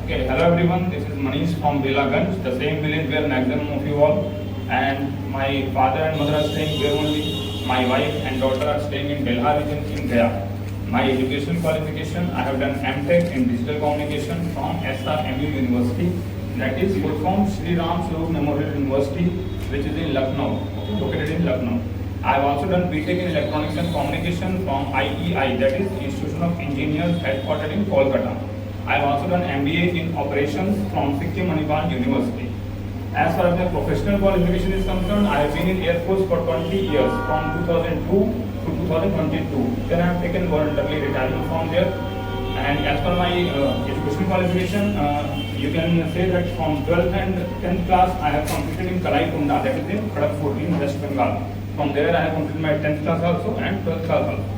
Okay, hello everyone. This is Manish from Belaganj, the same village where maximum of you all. And my father and mother are staying there only. My wife and daughter are staying in Delha region in Gaya. My education qualification, I have done MTech in Digital Communication from SRMU University. That is full form Sri Ram Swaroop Memorial University, which is in Lucknow, located in Lucknow. I have also done BTech in Electronics and Communication from IEI, that is Institution of Engineers headquartered in Kolkata. I have also done MBA in Operations from Sikkim Manipal University. As far as my professional qualification is concerned, I have been in Air Force for 20 years, from 2002 to 2022. Then I have taken voluntarily retirement from there. And as per my education qualification, you can say that from 12th and 10th class, I have completed in Kalaikunda, that is in Kharagpur in West Bengal. From there, I have completed my 10th class also and 12th class also.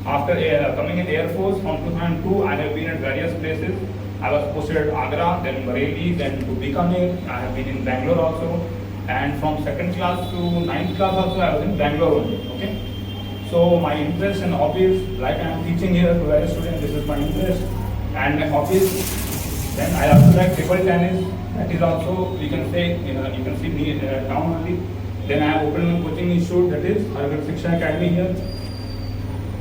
After coming in Air Force from 2002, I have been at various places. I was posted at Agra, then Bareilly, then to Bikaner. I have been in Bangalore also. And from 2nd class to 9th class also, I was in Bangalore only. Okay. So my interest and hobbies, like I am teaching here to various students, this is my interest. And my hobbies, then I also like table tennis. That is also, you can say, you can see me down only. Then I have opened a coaching institute, that is Hargar Shiksha Academy here,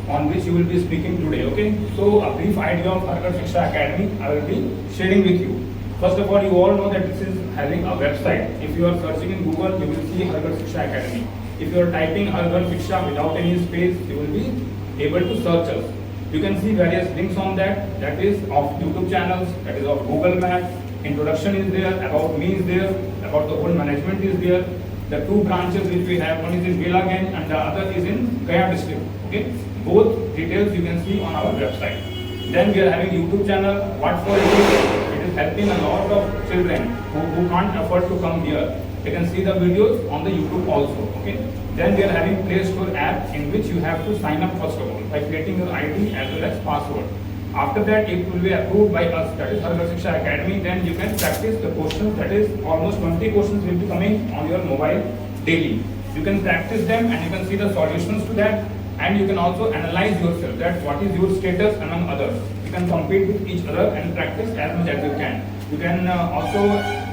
on which you will be speaking today. Okay, so a brief idea of Hargar Shiksha Academy I will be sharing with you. First of all, you all know that this is having a website. If you are searching in Google, you will see Hargar Shiksha Academy. If you are typing Hargar Shiksha without any space, you will be able to search us. You can see various links on that. That is of YouTube channels, that is of Google Maps. Introduction is there, about me is there, about the whole management is there. The two branches which we have, one is in Belaganj and the other is in Gaya district. Okay. Both details you can see on our website. Then we are having YouTube channel. What for it is helping a lot of children who can't afford to come here. They can see the videos on the YouTube also. Okay. Then we are having Play Store app in which you have to sign up first of all by creating your ID as well as password. After that, it will be approved by us, that is Hargar Shiksha Academy. Then you can practice the questions. That is almost 20 questions will be coming on your mobile daily. You can practice them and you can see the solutions to that. And you can also analyze yourself, that what is your status among others. You can compete with each other and practice as much as you can. You can also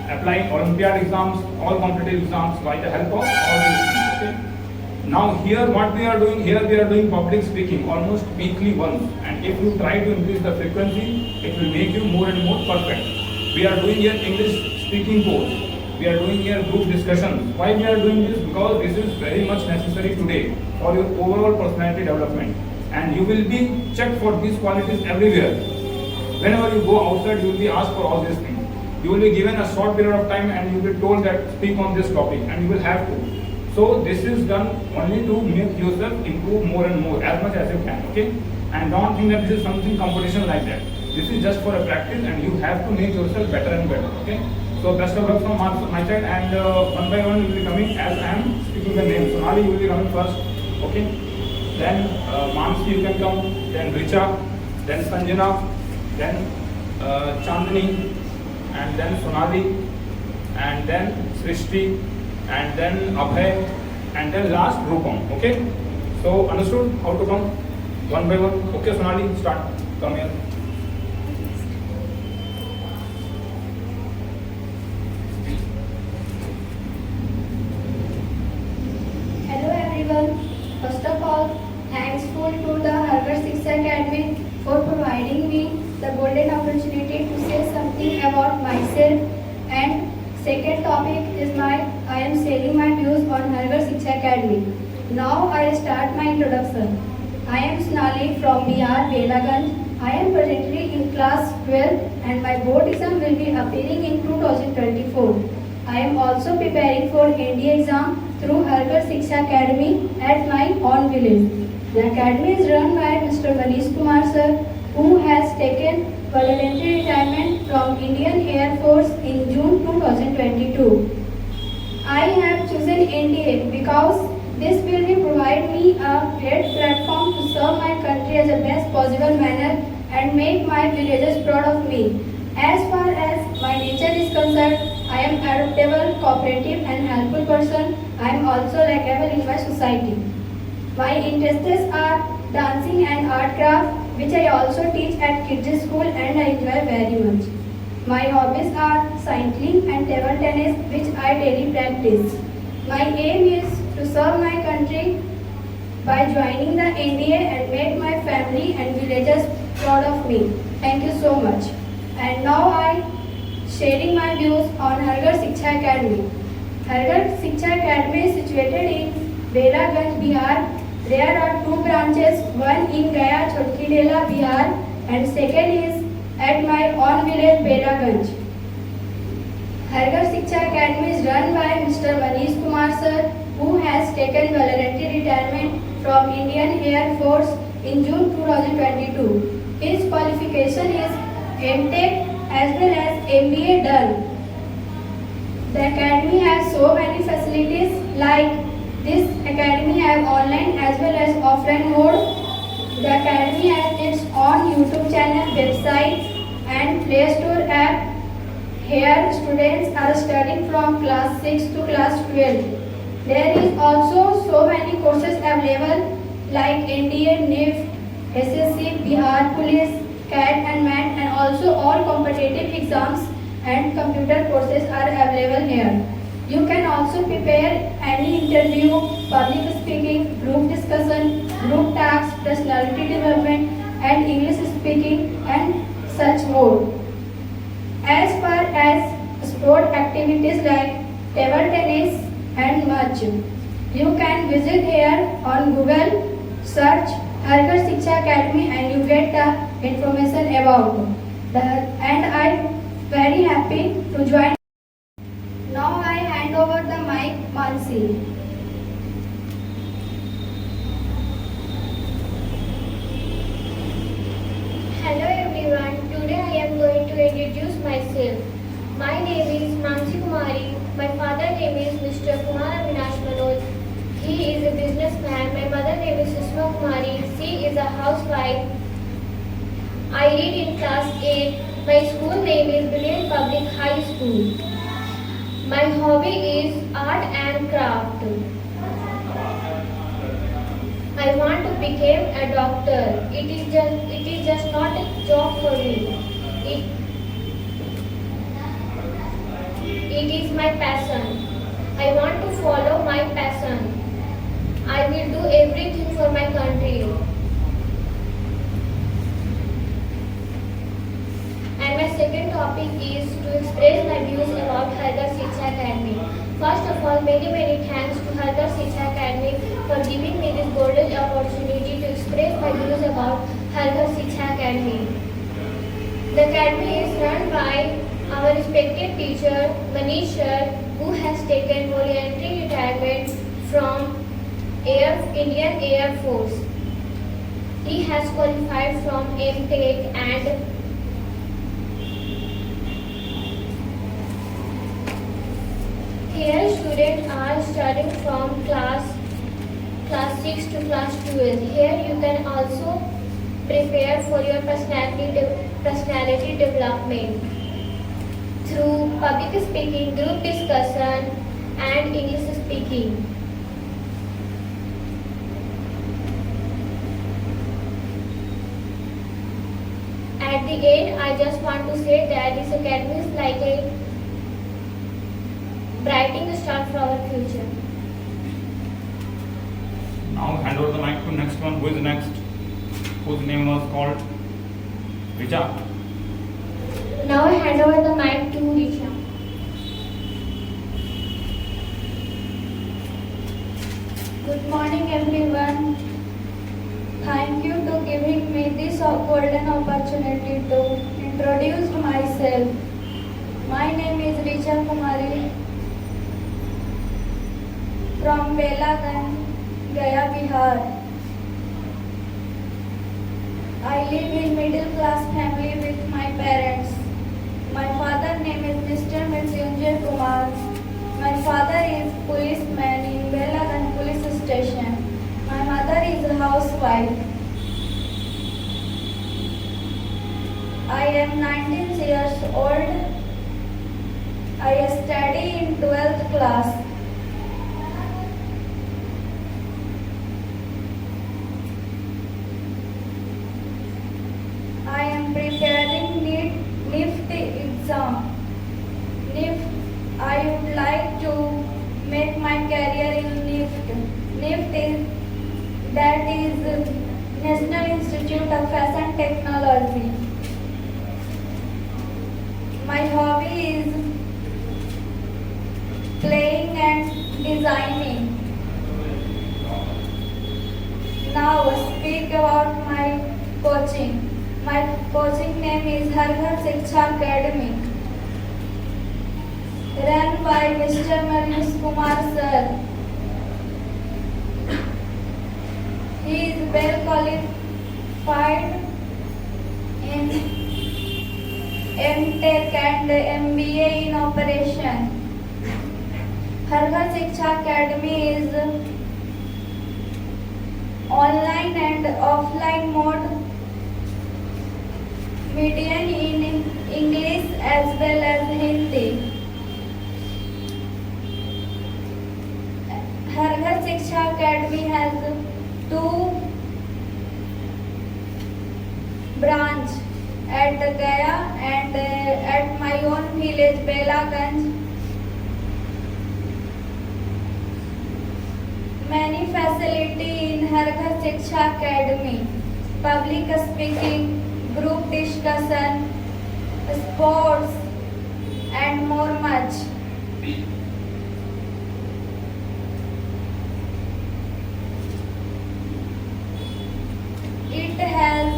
apply Olympiad exams, all competitive exams by the help of all these things. Okay? Now here what we are doing, here we are doing public speaking almost weekly once. And if you try to increase the frequency, it will make you more and more perfect. We are doing here English speaking course. We are doing here group discussions. Why we are doing this? Because this is very much necessary today for your overall personality development. And you will be checked for these qualities everywhere. Whenever you go outside, you will be asked for all these things. You will be given a short period of time and you will be told that speak on this topic and you will have to. So this is done only to make yourself improve more and more as much as you can. Okay? And don't think that this is something competition like that. This is just for a practice and you have to make yourself better and better. Okay? So best of luck from my side, and one by one you will be coming as I am speaking the name. So Sonali, you will be coming first. Okay? Then Mansi, you can come. Then Richa. Then Sanjana. Then Chandni. And then Sonali. And then Srishti. And then Abhay. And then last Rupam. Okay? So understood how to come? One by one. Okay, Sonali, start. Come here. First of all, thankful to the Hargar Shiksha Academy for providing me the golden opportunity to say something about myself. And second topic is I am sharing my views on Hargar Shiksha Academy. Now I start my introduction. I am Sonali from Bihar, Belaganj. I am presently in class 12 and my board exam will be appearing in 2024. I am also preparing for NDA exam through Hargar Shiksha Academy at my own village. The academy is run by Mr. Manish Kumar sir, who has taken voluntary retirement from Indian Air Force in June 2022. I have chosen NDA because this will provide me a great platform to serve my country as the best possible manner and make my villagers proud of me. As far as my nature is concerned, I am adaptable, cooperative and helpful person. I am also likable in my society. My interests are dancing and art craft, which I also teach at kids school and I enjoy very much. My hobbies are cycling and table tennis, which I daily practice. My aim is to serve my country by joining the NDA and make my family and villagers proud of me. Thank you so much. And now I sharing my views on Harghar Shiksha Academy. Harghar Shiksha Academy is situated in Belaganj, Bihar. There are two branches, one in Gaya, Chhotkidela, Bihar, and second is at my own village, Belaganj. Harghar Shiksha Academy is run by Mr. Manish Kumar sir, who has taken voluntary retirement from Indian Air Force in June 2022. His qualification is MTech as well as MBA done. The academy has so many facilities like this academy have online as well as offline mode. The academy has its own YouTube channel, website and Play Store app. Here students are studying from class 6 to class 12. There is also so many courses available like NDA, NIFT, SSC, Bihar Police, CAT and MAT, and also all competitive exams and computer courses are available here. You can also prepare any interview, public speaking, group discussion, group tasks, personality development and English speaking and such more. As far as sport activities like table tennis and much, you can visit here on Google, search Harghar Shiksha Academy and you get the information about that. And I'm very happy to join. Now I hand over the mic Mansi. Hello everyone, today I am going to introduce myself. My name is Mansi Kumari. My father name is Mr. Kumar Avinash Manoj. He is a businessman. My mother name is Sushma Kumari. She is a housewife. I read in class 8. My school name is Brilliant Public High School. My hobby is art and craft. I want to become a doctor. It is just not a job for me. It is my passion. I want to follow my passion. I will do everything for my country. And my second topic is to express my views about Harghar Shiksha Academy. First of all, many thanks to Harghar Shiksha Academy for giving me this golden opportunity to express my views about Harghar Shiksha Academy. The academy is run by our respected teacher Manish sir, who has taken voluntary retirement from Indian Air Force. He has qualified from MTech and here students are studying from class 6 to class 12. Here you can also prepare for your personality development through public speaking, group discussion and English speaking. At the end, I just want to say that this academy is like a brightening the start for our future. Now hand over the mic to next one. Who is next? Whose name was called? Richa. Now I hand over the mic to Richa. Good morning everyone. Thank you to giving me this golden opportunity to introduce myself. My name is Richa Kumari from Belaganj, Gaya, Bihar. I live in middle class family with my parents. My father name is Mr. Mrityunjay Kumar. My father is policeman in Belaganj police station. My mother is a housewife. I am 19 years old. I study in 12th class. I am preparing NIFT exam. that is National Institute of Fashion Technology. My hobby is playing and designing. Now speak about my coaching. My coaching name is Har Ghar Shiksha Academy, run by Mr. Manish Kumar sir. He is well qualified in M.Tech and MBA in operation. Har Ghar Shiksha Academy is online and offline mode, medium in English as well as Hindi. Har Ghar Shiksha Academy has two branch at Gaya and at my own village Belaganj. Many facility in Har Ghar Shiksha Academy: public speaking, group discussion, sports, and more much. It has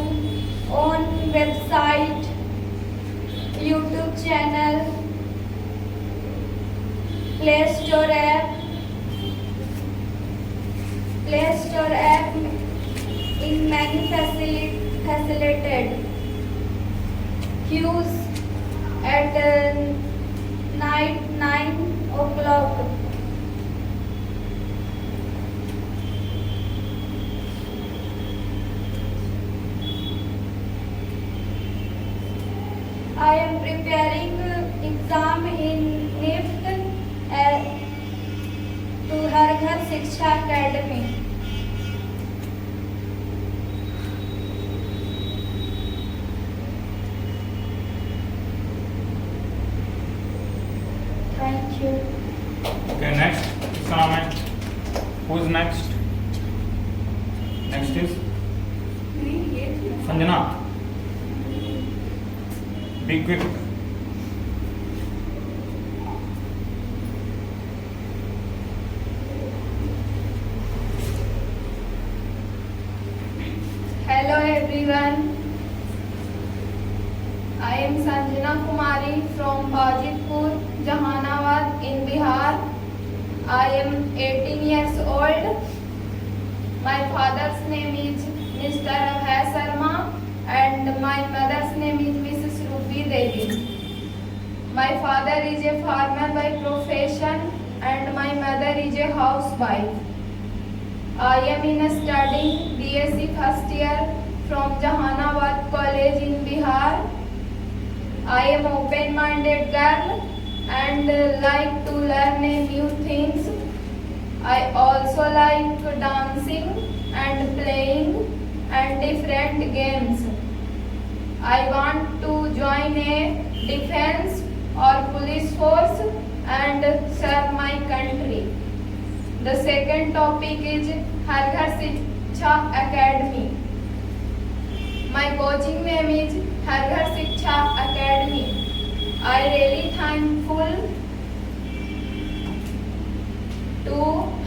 own website, YouTube channel, Play Store app in many facilitated queues at night 9 o'clock. I am preparing exam in NIFT to Har Ghar Shiksha Academy. Thank you. Okay, next. इसका नाम है. Who's next? Next is Sanjana. Be quick. Hello everyone. I am Sanjana Kumari from Bajipur, Jahanabad in Bihar. I am 18 years old. My father's name is Mr. Abhay Sharma and my mother's name is Mrs. Ruby Devi. My father is a farmer by profession and my mother is a housewife. I am in studying BSc first year from Jahanabad College in Bihar. I am open-minded girl and like to learn new things. I also like dancing and playing and different games. I want to join a defense or police force and serve my country. The second topic is Har Ghar Shiksha Academy. My coaching name is Har Ghar Shiksha Academy. I really thankful to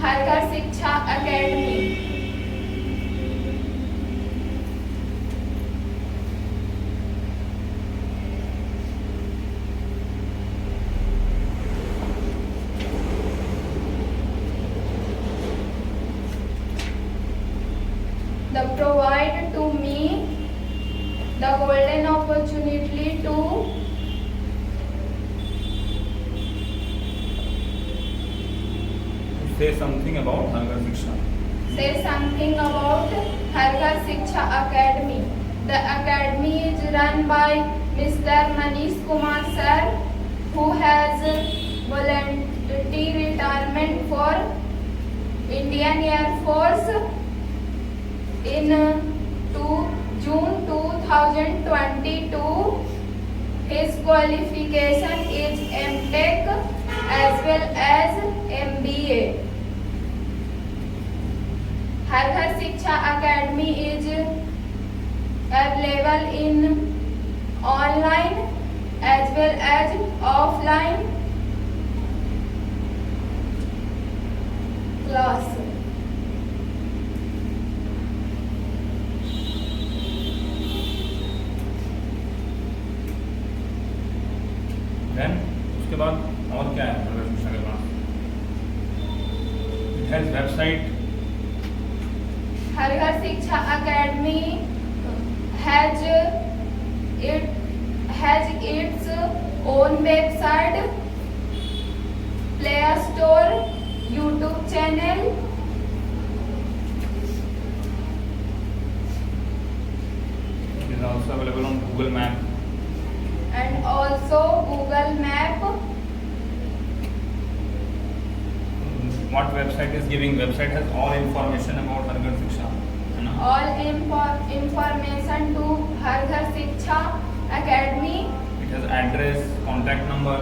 Har Ghar Shiksha Academy. They provide to me the golden opportunity to Say something about Har Ghar Shiksha. say something about Har Ghar Shiksha Academy. The academy is run by Mr. Manish Kumar sir, who has voluntary retirement for Indian Air Force in June 2022. His qualification is M.Tech as well as MBA. Har Ghar Shiksha Academy is available in online as well as offline class. Then उसके बाद और क्या है हर घर शिक्षा के पास? It has website. Har Ghar Shiksha Academy has its own website, Play Store, YouTube channel, It is also available on Google Map. and also Google Map. What website is giving? Website has all information about Har Ghar Shiksha. है ना? All information to Har Ghar Shiksha Academy. It has address, contact number.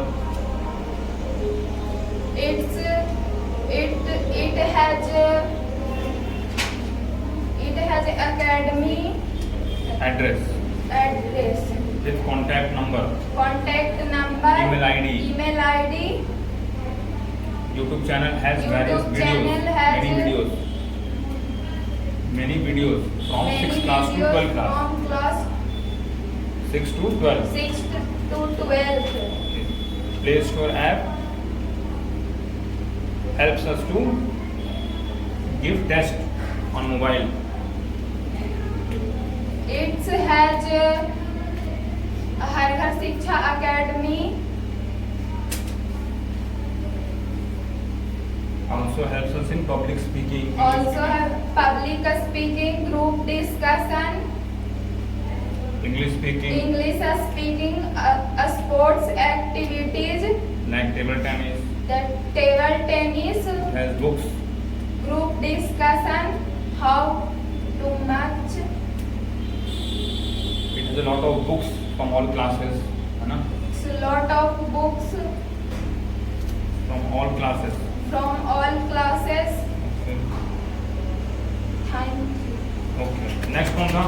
It has academy Address address, with contact number. contact number, Email ID. email ID. YouTube channel has various YouTube videos. channel has Many videos from 6th class to 12th class. From class 6 to 12. 6 to 12. Okay. Play Store app helps us to give test on mobile. It has Har Ghar Shiksha Academy Also helps us in public speaking. also have public speaking, group discussion, English speaking, English speaking, sports activities, like table tennis. the table tennis, Has books. group discussion, how to match. It has a lot of books from all classes. है ना? It's a lot of books From all classes. from all classes. Okay. Thank you. Okay. Next one था.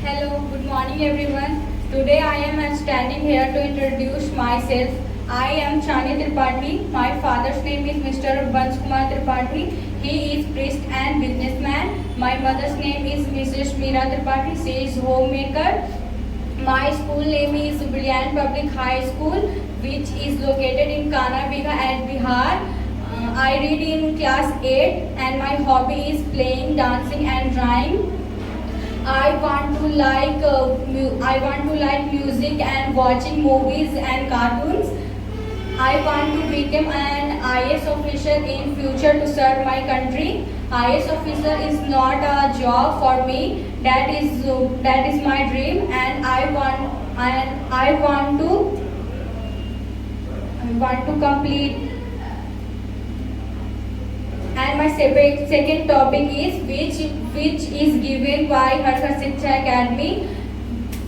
Hello, good morning everyone. Today I am standing here to introduce myself. I am Chani Tripathi. My father's name is Mr. Vansh Kumar Tripathi. He is priest and businessman. My mother's name is Mrs. Meera Tripathi. She is homemaker. My school name is Brilliant Public High School, which is located in Kanabigha at Bihar. I read in class 8 and my hobby is playing, dancing and drawing. I want to like music and watching movies and cartoons. I want to become an IAS officer in future to serve my country. IAS officer is not a job for me. That is my dream, and I want to complete. And my second topic is which is given by Har Ghar Shiksha Academy.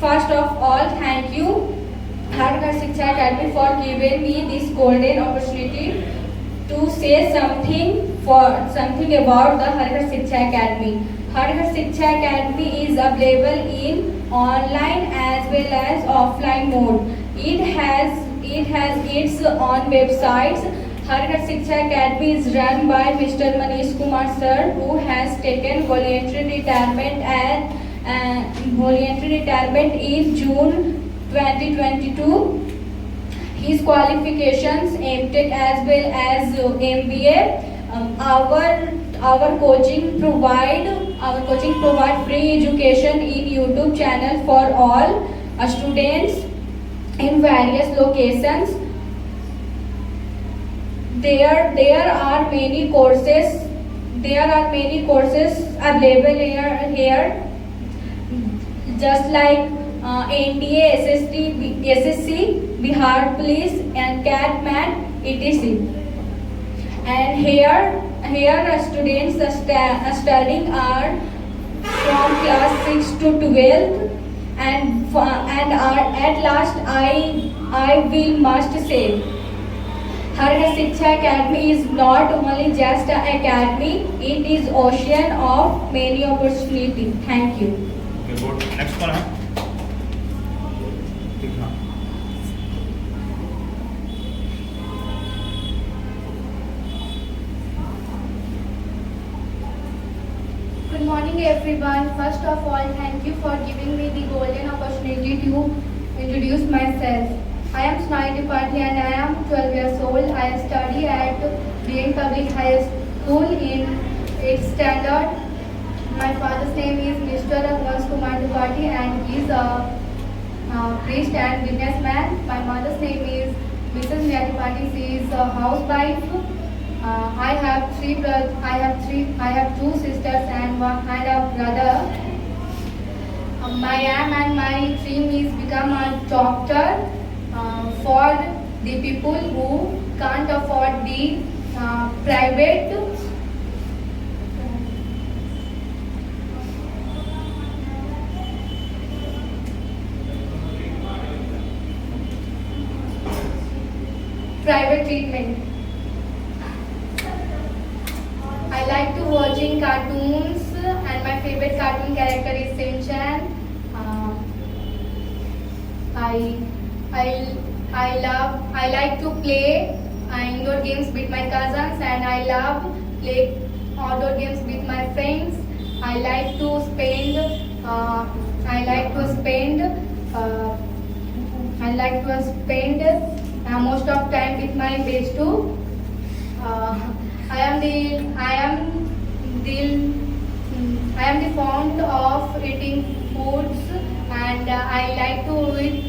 First of all, thank you Har Ghar Shiksha Academy for giving me this golden opportunity to say something about the Har Ghar Shiksha Academy. Har Ghar Shiksha Academy is available in online as well as offline mode. It has its own websites. Har Ghar Shiksha Academy is run by Mr. Manish Kumar sir, who has taken voluntary retirement in June 2022. His qualifications MTech as well as MBA. Our coaching provide free education in YouTube channel for all students in various locations. There are many courses available here, just like NDA, SSC, Bihar Police and CAT, MAT, etc. And here students are studying are from class 6 to 12, and are at last I will must say Hargar Shiksha Academy is not only just an academy, it is ocean of many opportunity. Thank you. Okay, good. Next one है. ठीक है. Good morning everyone. First of all, thank you for giving me the golden opportunity to introduce myself. I am Snai Tripathi and I am 12 years old. I study at DN Public High School in 8th standard. My father's name is Mr. Raghuvansh Kumar Tripathi and he is a priest and businessman. My mother's name is Mrs. Mia Tripathi. She is a housewife. I have two sisters and a brother. My aim and my dream is become a doctor for the people who can't afford the private treatment. I like to watching cartoons and my favorite cartoon character is Shin Chan. I like to play indoor games with my cousins and I love play outdoor games with my friends. I like to spend most of time with my best too. I am the fond of eating foods and I like to eat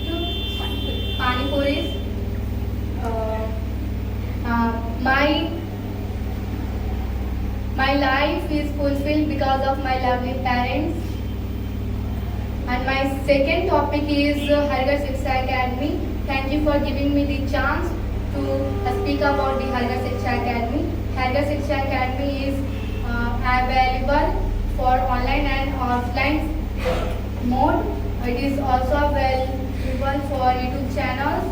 pani puris. My life is fulfilled because of my lovely parents. And my second topic is Hargar Shiksha Academy. Thank you for giving me the chance to speak about the Hargar Shiksha Academy. Hargar Shiksha Academy is available for online and offline mode. It is also available for YouTube channels.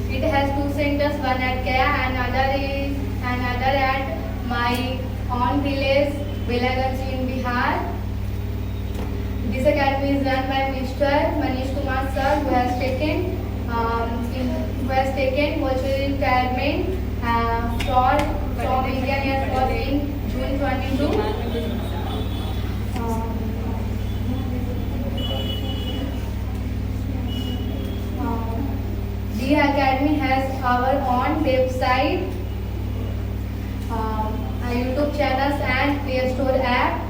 It has two centers, one at Gaya and another at my own village, Belaganj in Bihar. This academy is run by Mr. Manish Kumar sir, who has taken virtual retirement from Indian Air Force in June 22. The academy has our own website, YouTube channels and Play Store app.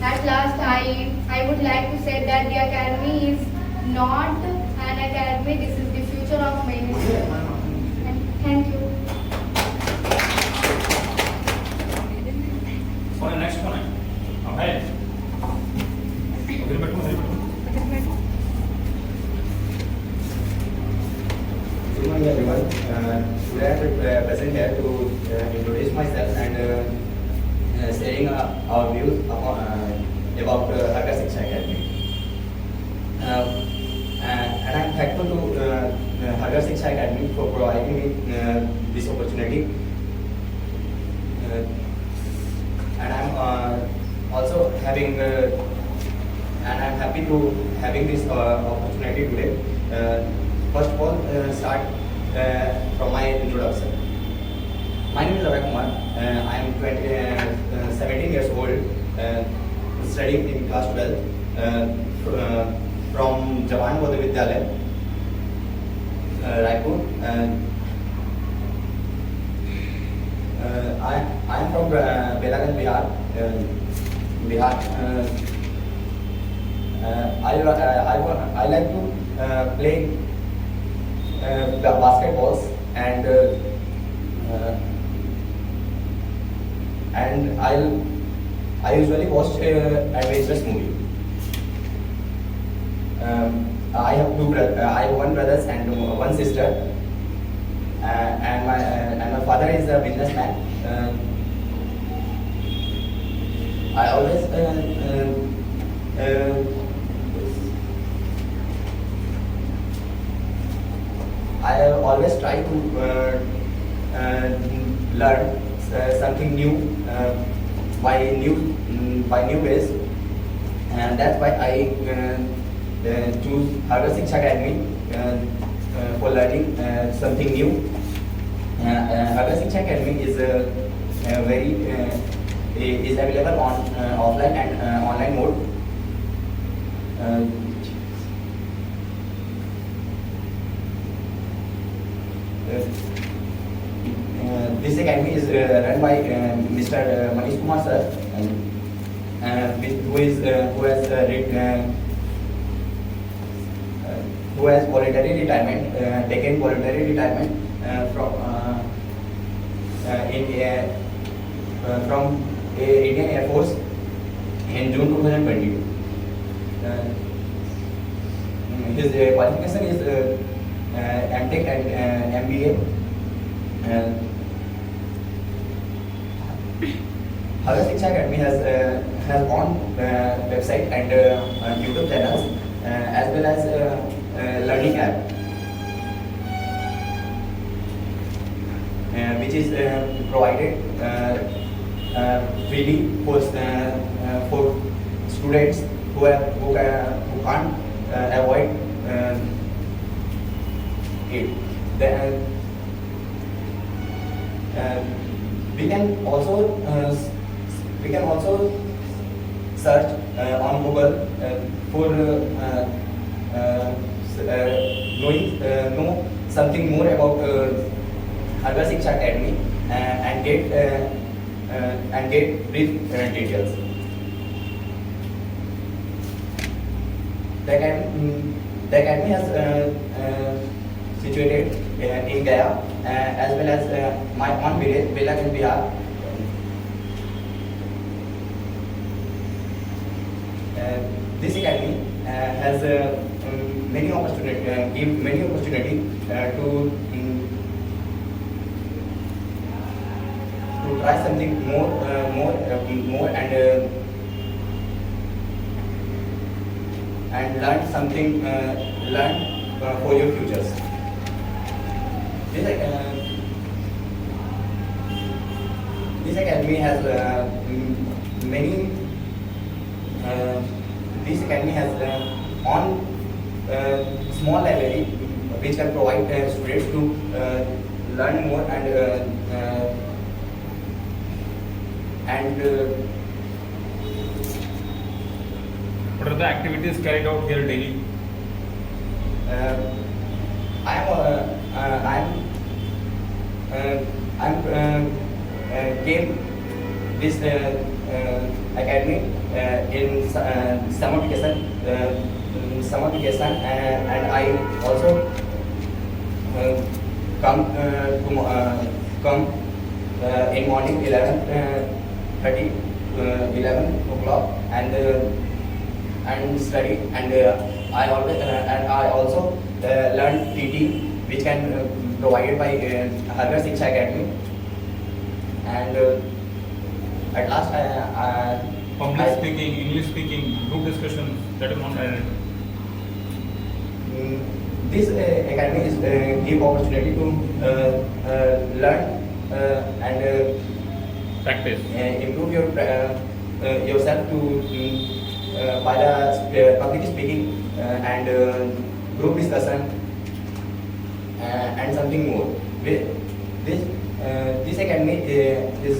At last, I would like to say that the academy is not an academy. This is the future of many students. Thank you. और next one है. है. उधर बैठो. Good morning everyone. Today I am present here to introduce myself and sharing our views about Hargar Shiksha Academy. And I am thankful to Hargar Shiksha Academy for providing me this opportunity. And I am also having and I am happy to having this opportunity today. First of all, start from my introduction. My name is Abhay Kumar. I am 17 years old, studying in class 12 from Jawan Bodhi Vidyalaya, Raipur. I am from Belaganj, Bihar. I like to play basketballs and I usually watch adventurous movie. I have one brother and one sister, and my father is a businessman. I always I always try to learn something new by new ways, and that's why I choose Harvard Shiksha Academy for learning something new. Harvard Shiksha Academy is is available on offline and online mode. This academy is run by Mr. Manish Kumar sir, who has voluntary retirement, taken voluntary retirement from Indian Air Force in June 2022. His qualification is MTech and MBA. Harvard Shiksha Academy has own website and YouTube channels as well as learning app, which is provided freely for students who can't avoid it. Then we can also search on Google for know something more about Harvard Shiksha Academy and get brief details. The academy has situated in Gaya as well as my own village, Belaganj, Bihar. This academy has many opportunity to try something more and learn something for your futures. This academy has many. This academy has on small library which can provide students to learn more What are the activities carried out here daily? Came this academy in summer vacation, and I also come in morning 11:30, 11 o'clock, and study, and I also learn TT, which can provided by Harvard Shiksha Academy, and at last Public speaking, English speaking, group discussion, that is not added. This academy is give opportunity to learn and Practice. improve yourself to by the public speaking and group discussion and something more. This academy is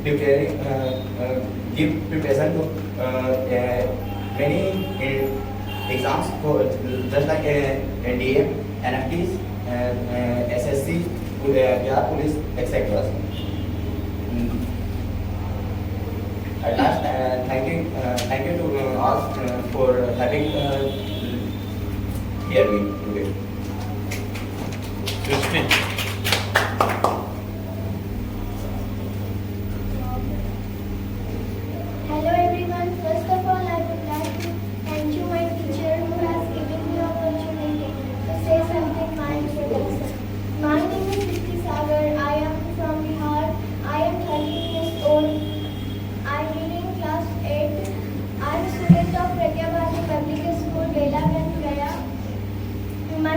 preparing give preparation to many exams for just like NDA, NFTs, SSC, Bihar Police, etc. At last, thank you to all for having here me today. Christine. Hello everyone. First of all, I would like to thank you, my teacher, who has given me opportunity to say something my introduction. My name is Priti Sagar. I am from Bihar. I am 13 years old. I am reading class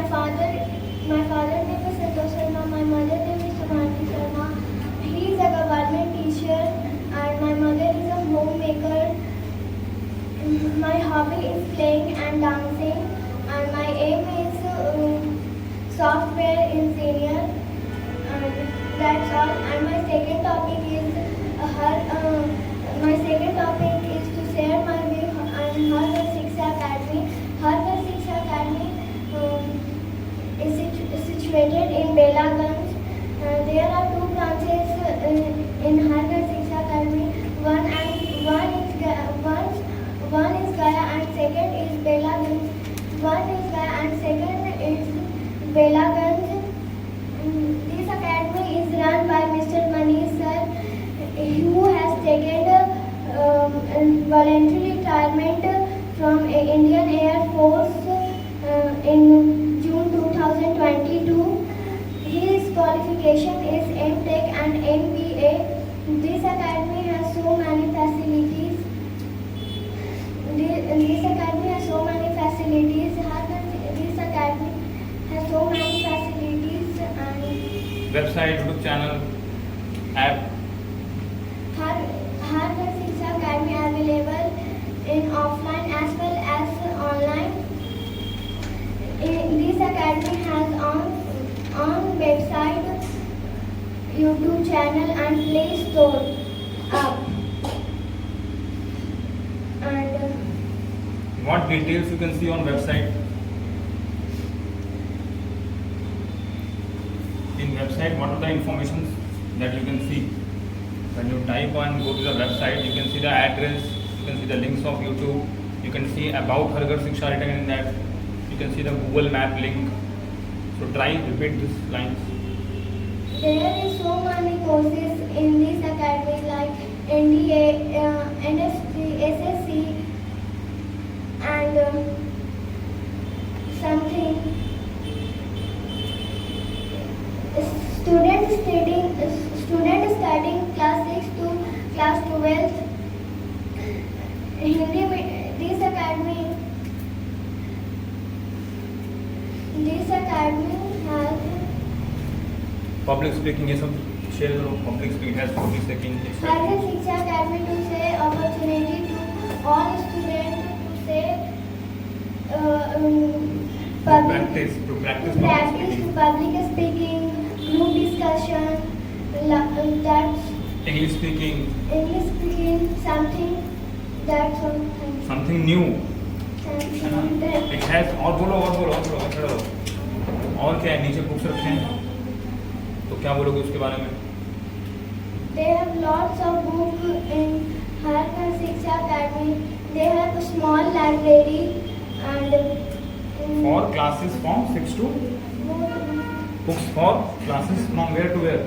father name is Santosh Sharma. My mother name is Samanti Sharma. He is a government teacher, and my mother is a homemaker. My hobby is playing and dancing, and my aim is software engineer. And that's all. And my second topic is to share my view on Harkar Shiksha Academy. Harkar Shiksha Academy is situated in Belaganj. There are two branches in Harkar Shiksha Academy. One is Gaya and second is Belaganj. One is Gaya and second is Belaganj. This academy is run by Mr. Manish sir, who has taken voluntary retirement from Indian Air Force in June 2022. His qualification is M.Tech and MBA. This academy has so many facilities. This academy has so many facilities. This academy has so many facilities and Website, YouTube channel, app. Harkar Shiksha Academy available in offline as well as online. This academy has on website, YouTube channel and Play Store app. And What details you can see on website? In website, what are the informations that you can see? When you type and go to the website, you can see the address, you can see the links of YouTube, you can see about Harkar Shiksha written in that, you can see the Google Map link. So try repeat these lines. there is so many courses in this academy like NDA, NSC, SSC and something. Student studying class 6 to class 12. This academy has Public speaking ये सब share करो. Public speaking has 40 seconds. Harkar Shiksha Academy to say opportunity to all students to say To practice public speaking, group discussion, that's English speaking, English speaking, something that's all. something new. Something that It has और बोलो खड़े रहो. और क्या है नीचे books रखे हैं तो क्या बोलोगे उसके बारे में? they have lots of books in Harkar Shiksha Academy. They have a small library and For classes from 6 to books for classes from where to where?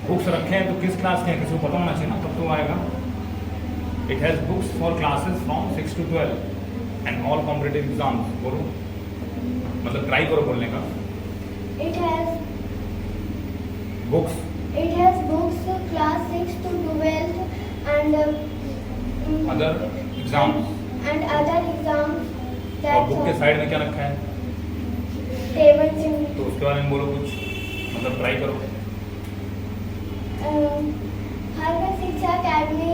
Books रखे हैं तो किस क्लास के हैं किसी को पता होना चाहिए ना तब तो आएगा. It has books for classes from 6 to 12 and all competitive exams. बोलो मतलब ट्राई करो बोलने का. it has Books books class 6 to 12 and other exams. and other exams. और That's बुक के all. साइड में क्या रखा है Table chimney. तो उसके बारे में बोलो कुछ मतलब ट्राई करो. Harkar Shiksha Academy.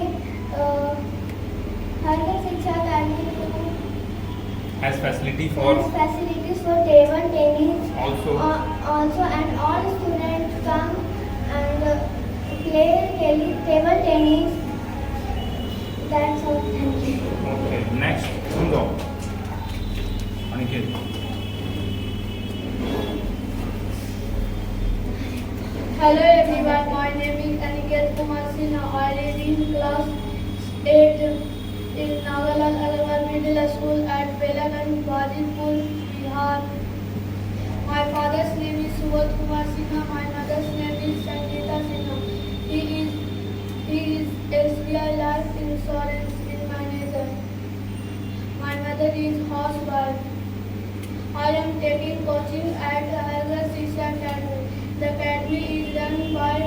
Harkar Shiksha Academy Has facility for has facilities for table tennis. also Also, and all students come and play table tennis. That's all. Thank you. okay. Next सुन दो Aniket. Hello everyone, my name is Aniket Kumar Sinha. I live in class 8 in Nagalal Agarwal Middle School at Belaganj, Wajipur, Bihar. My father's name is Subodh Kumar Sinha. My mother's name is Sangeeta Sinha. He is SBI Life Insurance manager. My mother is housewife. I am taking coaching at Harkar Shiksha Academy. The academy is run by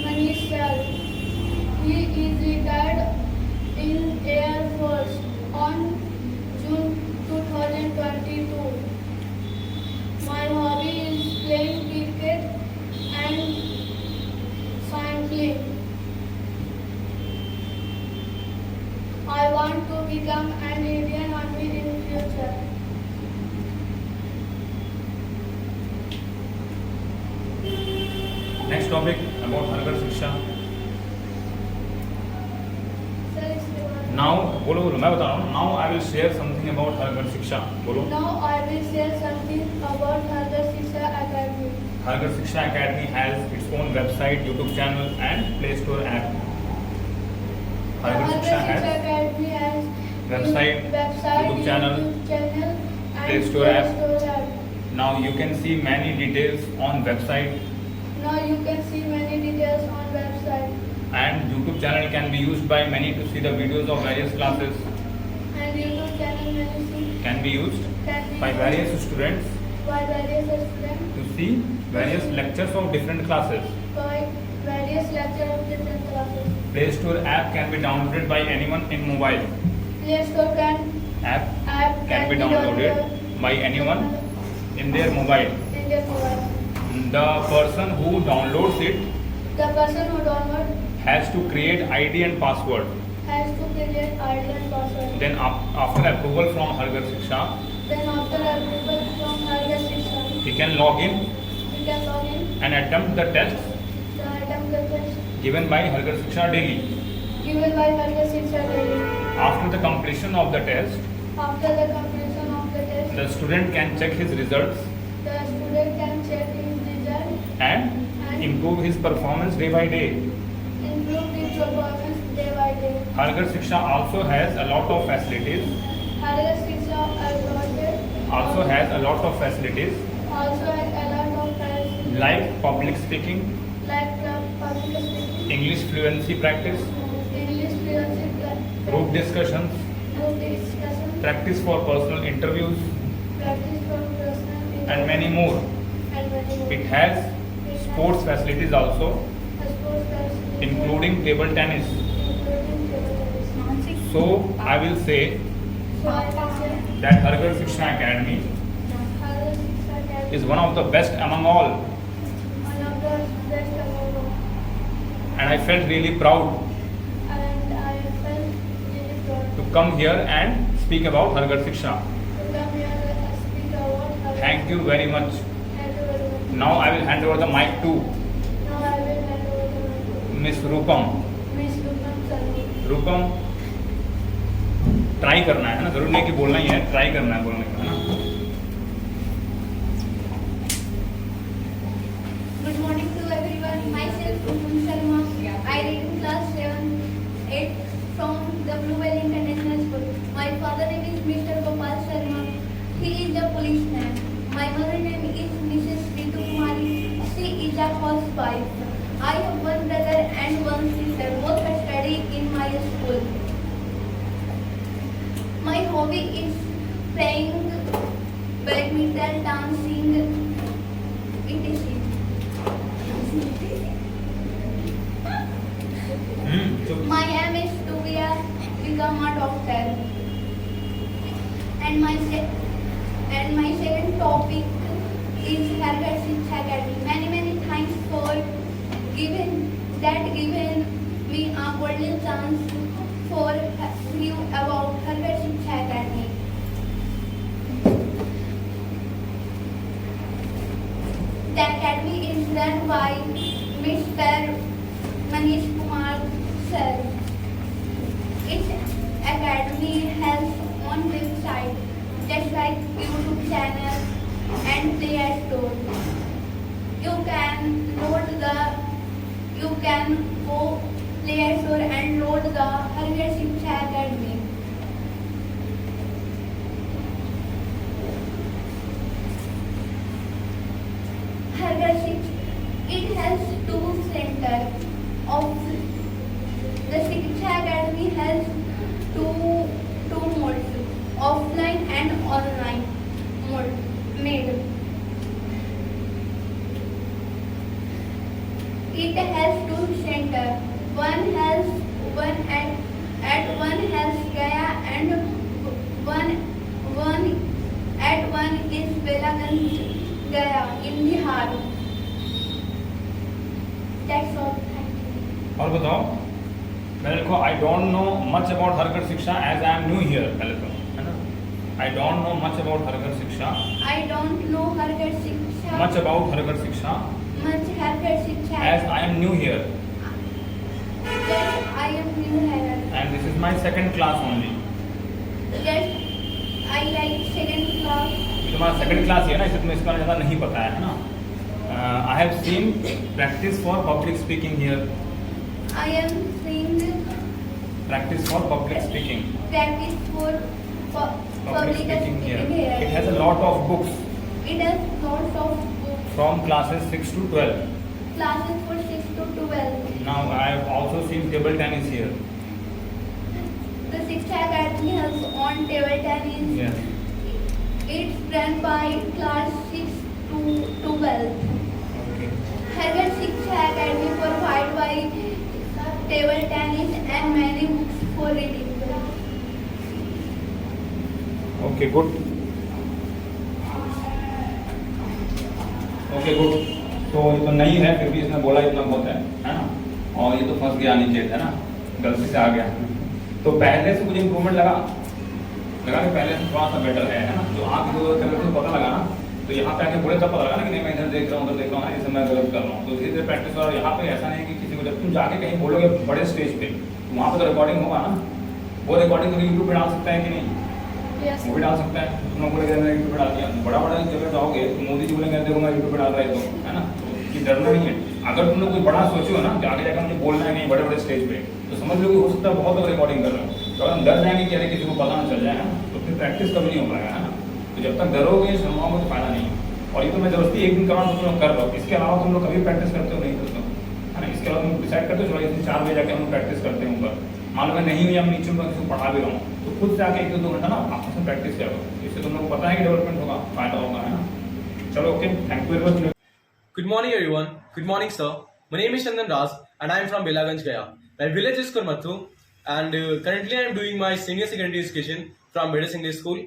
Manish sir. He is retired in Air Force on June 2022. My hobby become an Indian Army in future. Next topic about Harghar Shiksha. Sir, it's Now बोलो बोलो मैं बता रहा हूँ. Now I will share something about Harghar Shiksha. बोलो. Now I will share something about Harghar Shiksha Academy. Harghar Shiksha Academy has its own website, YouTube channel, and Play Store app. Harghar Shiksha has Academy has website, YouTube channel, and Play Store app. Store app. Now you can see many details on website, Now you can see many details on website. and YouTube channel can be used by many to see the videos of various classes. And YouTube channel Can be used can be by used various students by various students to see various lectures of different classes. by various lectures of different classes. Play Store app can be downloaded by anyone in mobile. Play Store App can be downloaded by anyone in their mobile. in their mobile. The person who downloads it The person who download has to create ID and password. has to create ID and password. Then after approval from Harghar Shiksha, Then after approval from Harghar Shiksha, he can log in we can log in and attempt the tests the attempt the test given by Harghar Shiksha daily. given by Harghar Shiksha daily. After the completion of the test, After the completion of the test, the student can check his results the student can check his result and improve his performance day by day. improve his performance day by day. Harghar Shiksha also has a lot of facilities. Harghar Shiksha Also has a lot of facilities also has a lot of facilities like public speaking, like public speaking, English fluency practice, English fluency, group discussions, group discussion, practice for personal interviews, practice for personal and many more. and many more. It has sports facilities also, Sports facilities, including table tennis. including table tennis. So I will say So I can say that Harghar Shiksha Academy Harghar Shiksha Academy is one of the best among all, one of the best among all. and I felt really proud And I felt really proud to come here and speak about Harghar Shiksha. to come here and speak about Harghar. Thank you very much. Thank you very much. Now I will hand over the mic to Now I will hand over to Miss Rupam. Miss Rupam Sarma. Rupam, try करना है ना, जरूर नहीं कि बोलना ही है, try करना है बोलने का, है ना. Good morning to everyone. Myself Rupam Sharma. I read in class 7-8 from the Blue Valley International School. My father name is Mr. Gopal Sharma. He is a policeman. My mother name is Mrs. Ritu Kumari. She is a housewife. I have one brother and one sister. Both are studying in my school. My hobby is playing badminton, dancing, etc. My aim is to become a doctor. And my second topic is Harghar Shiksha Academy. Many thanks for giving me a golden chance for you about Harghar Shiksha Academy. The academy is run by Mr. Manish Kumar sir. Its academy has own website, just like YouTube channel and Play Store. You can go Play Store and load the Harghar Shiksha Academy. Harghar Shiksha, it has two centers of the Shiksha Academy has two modes, offline and online mode. It has two centers. One has Gaya and one is Belaganj, Gaya in Bihar. That's all. Thank you. और बताओ, पहले देखो, I don't know much about हरकत शिक्षा as I am new here, पहले तो है ना. I don't know much about हरकत शिक्षा. I don't know Harkar Shiksha. Much about हरकत शिक्षा Much Harkar Shiksha. as I am new here Yes, I am new here. and this is my second class only. Yes, I like second class. ये तुम्हारा second class है ना, इसे तुम्हें इसका ज़्यादा नहीं पता है ना. I have seen practice for public speaking here. I am seeing Practice for public speaking. practice for public speaking here. It has a lot of books It has lots of books, from classes 6 to 12. classes for 6 to 12. Now I have also seen table tennis here. The Shiksha Academy has on table tennis. Yes. It's run by class 6 to 12. Okay. Harkar Shiksha Academy provided by table tennis and many books for reading. Okay, good. Okay, good. तो ये तो नहीं है, फिर भी इसने बोला इतना बहुत है ना. और ये तो फंस गया नीचे, है ना, गलती से आ गया. तो पहले से मुझे इम्प्रूवमेंट लगा कि पहले से थोड़ा सा बेटर है ना. जो आप जो करने से पता लगा ना, तो यहाँ पे आके बोले तब पता लगा ना कि नहीं मैं इधर देख रहा हूँ, उधर देख रहा हूँ, जैसे मैं गलत कर रहा हूँ. तो धीरे धीरे प्रैक्टिस. और यहाँ पे ऐसा नहीं कि किसी को जब तुम जाके कहीं बोलोगे बड़े स्टेज पे, वहाँ पे तो रिकॉर्डिंग होगा ना. वो रिकॉर्डिंग तो यूट्यूब पे डाल सकता है कि नहीं? Yes. वो भी डाल सकता है. तुम लोग बोलेंगे मैं यूट्यूब पे डाल दिया. बड़ा बड़ा जगह जाओगे तो मोदी जी बोलेंगे देखो मैं यूट्यूब पे डाल रहा है, तो है ना. ये डरना नहीं है. अगर तुम लोग कोई बड़ा सोचो ना कि आगे जाकर मुझे बोलना है नहीं बड़े बड़े स्टेज पे, तो समझ लो कि हो सकता है बहुत लोग रिकॉर्डिंग कर रहे हो. तो अगर हम डर जाएंगे कि अरे किसी को पता ना चल जाए, है ना, तो फिर प्रैक्टिस कभी नहीं हो पाएगा, है ना. तो जब तक डरोगे शर्माओगे तो फायदा नहीं है. और ये तो मैं जबरदस्ती एक दिन करवा तुम लोग कर रहे हो. इसके अलावा तुम लोग कभी प्रैक्टिस करते हो नहीं करते हो, है ना. इसके अलावा तुम डिसाइड करते हो चलो इस दिन 4 बजे जाके हम प्रैक्टिस करते हैं ऊपर. मालूम है नहीं हुई, हम नीचे में किसी को पढ़ा भी रहा हूँ, तो खुद से आके 1-2 घंटा ना आपस में प्रैक्टिस करो. इससे तुम लोग को पता है कि डेवलपमेंट होगा, फायदा होगा, है ना. चलो okay, thank you very much. Good morning everyone. Good morning sir. My name is Chandan Raj and I am from Belaganj, Gaya. My village is Kurmathu and currently I am doing my senior secondary education from British English School.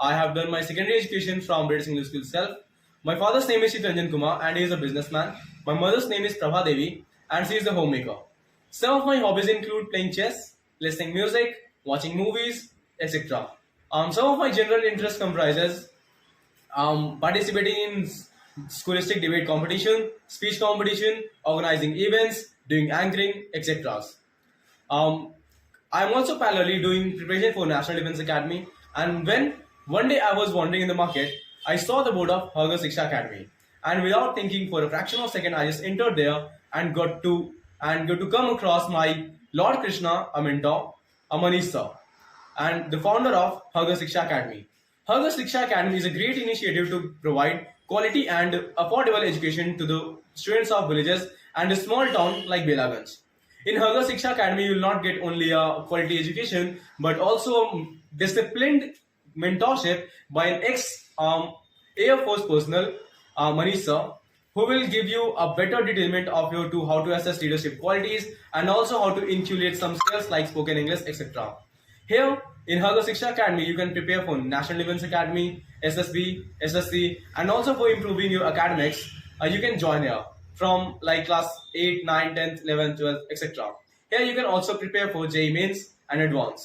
I have done my secondary education from British English School itself. My father's name is Ranjan Kumar and he is a businessman. My mother's name is Prabha Devi and she is a homemaker. Some of my hobbies include playing chess, listening music, watching movies, etc. Some of my general interests comprises participating in scholastic debate competition, speech competition, organizing events, doing anchoring, etc. I am also parallelly doing preparation for National Defence Academy, and when one day I was wandering in the market, I saw the board of Harkar Shiksha Academy, and without thinking for a fraction of a second, I just entered there and got to come across my Lord Krishna, a mentor, a Manish sir, and the founder of Harkar Shiksha Academy. Harkar Shiksha Academy is a great initiative to provide quality and affordable education to the students of villages and a small town like Belaganj. In Harkar Shiksha Academy, you will not get only a quality education, but also disciplined mentorship by an ex-Air Force personnel, Manish sir, who will give you a better determinant of you to how to assess leadership qualities and also how to inculcate some skills like spoken English, etc. Here in Harkar Shiksha Academy, you can prepare for National Defence Academy, SSB, SSC, and also for improving your academics. You can join here from like class 8, 9, 10th, 11th, 12th, etc. Here you can also prepare for JEE Mains and Advanced.